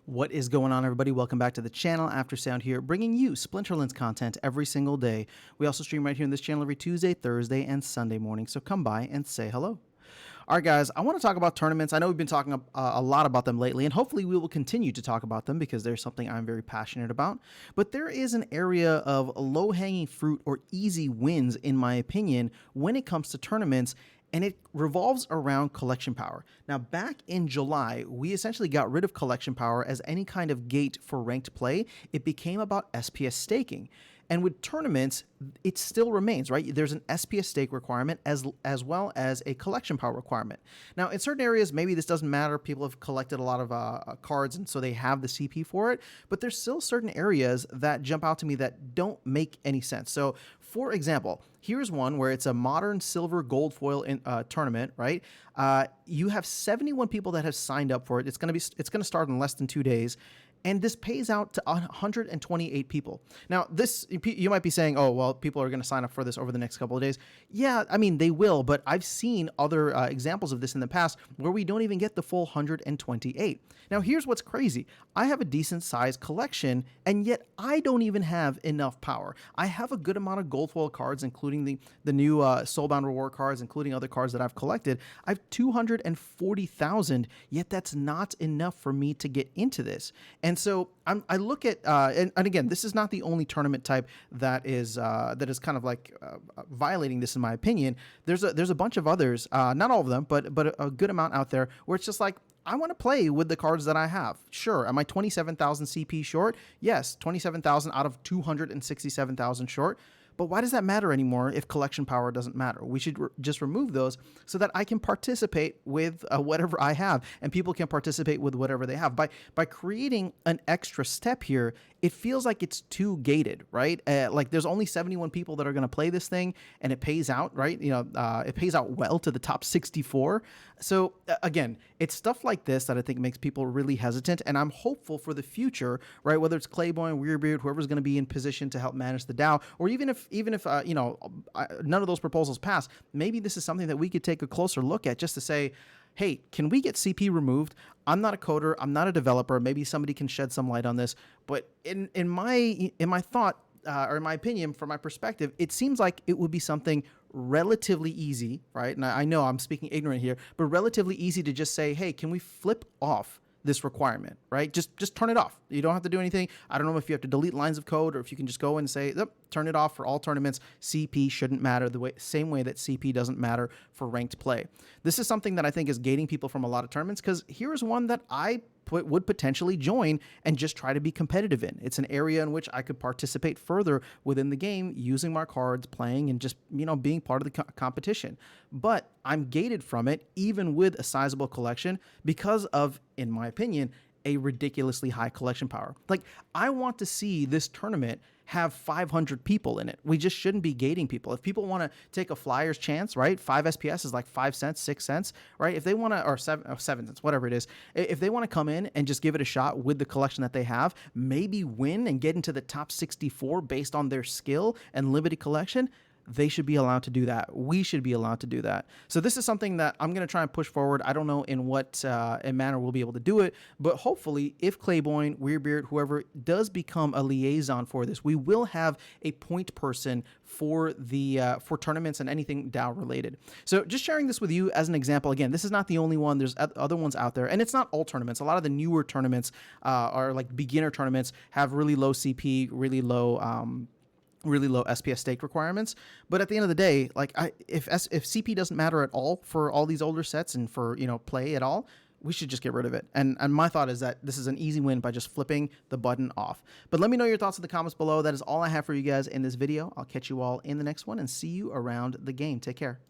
What is going on, everybody? Welcome back to the channel. After Sound here, bringing you Splinterlands content every single day. We also stream right here on this channel every Tuesday, Thursday, and Sunday morning, so come by and say hello. All right, guys, I want to talk about tournaments. I know we've been talking a lot about them lately, and hopefully we will continue to talk about them because there's something I'm very passionate about. But there is an area of low-hanging fruit or easy wins, in my opinion, when it comes to tournaments, and it revolves around collection power. Now, back in July, we essentially got rid of collection power as any kind of gate for ranked play. It became about SPS staking. And with tournaments, it still remains, right? There's an SPS stake requirement as well as a collection power requirement. Now, in certain areas, maybe this doesn't matter. People have collected a lot of cards, and so they have the CP for it. But there's still certain areas that jump out to me that don't make any sense. So, for example, here's one where it's a modern silver gold foil tournament, right? You have 71 people that have signed up for it. It's going to start in less than 2 days. And this pays out to 128 people. Now, this, you might be saying, oh, well, people are going to sign up for this over the next couple of days. Yeah, I mean, they will, but I've seen other examples of this in the past where we don't even get the full 128. Now, here's what's crazy. I have a decent sized collection, and yet I don't even have enough power. I have a good amount of gold foil cards, including the new Soulbound reward cards, including other cards that I've collected. I have 240,000, yet that's not enough for me to get into this. And so I look at, and again, this is not the only tournament type that is kind of like violating this, in my opinion. There's a bunch of others, not all of them, but a good amount out there where it's just like, I want to play with the cards that I have. Sure. Am I 27,000 CP short? Yes. 27,000 out of 267,000 short. But why does that matter anymore if collection power doesn't matter? We should just remove those so that I can participate with whatever I have, and people can participate with whatever they have. By creating an extra step here, it feels like it's too gated, right? Like there's only 71 people that are going to play this thing, and it pays out, right? You know, it pays out well to the top 64. So again, it's stuff like this that I think makes people really hesitant, and I'm hopeful for the future, right? Whether it's Claiborne, Weirbeard, whoever's going to be in position to help manage the DAO, or even if you know, none of those proposals pass, maybe this is something that we could take a closer look at just to say, hey, can we get CP removed? I'm not a coder. I'm not a developer. Maybe somebody can shed some light on this. But in my thought, or in my opinion, from my perspective, it seems like it would be something relatively easy, right? And I know I'm speaking ignorant here, but relatively easy to just say, hey, can we flip off this requirement, right? Just turn it off. You don't have to do anything. I don't know if you have to delete lines of code or if you can just go and say, yep, turn it off for all tournaments. CP shouldn't matter same way that CP doesn't matter for ranked play. This is something that I think is gating people from a lot of tournaments, because here's one that I would potentially join and just try to be competitive in. It's an area in which I could participate further within the game, using my cards, playing, and just, you know, being part of the competition. But I'm gated from it, even with a sizable collection, because of, in my opinion, a ridiculously high collection power. Like, I want to see this tournament have 500 people in it. We just shouldn't be gating people. If people want to take a flyer's chance, right? 5 SPS is like 5 cents, 6 cents, right? If they want to, or 7 cents, whatever it is, if they want to come in and just give it a shot with the collection that they have, maybe win and get into the top 64 based on their skill and limited collection, they should be allowed to do that. We should be allowed to do that. So this is something that I'm going to try and push forward. I don't know in what manner we'll be able to do it, but hopefully if Claiborne, Weirbeard, whoever does become a liaison for this, we will have a point person for the for tournaments and anything DAO related. So just sharing this with you as an example. Again, this is not the only one. There's other ones out there, and it's not all tournaments. A lot of the newer tournaments are like beginner tournaments, have really low CP, really low SPS stake requirements. But at the end of the day, like if CP doesn't matter at all for all these older sets and for, you know, play at all, we should just get rid of it. And my thought is that this is an easy win by just flipping the button off. But let me know your thoughts in the comments below. That is all I have for you guys in this video. I'll catch you all in the next one and see you around the game. Take care.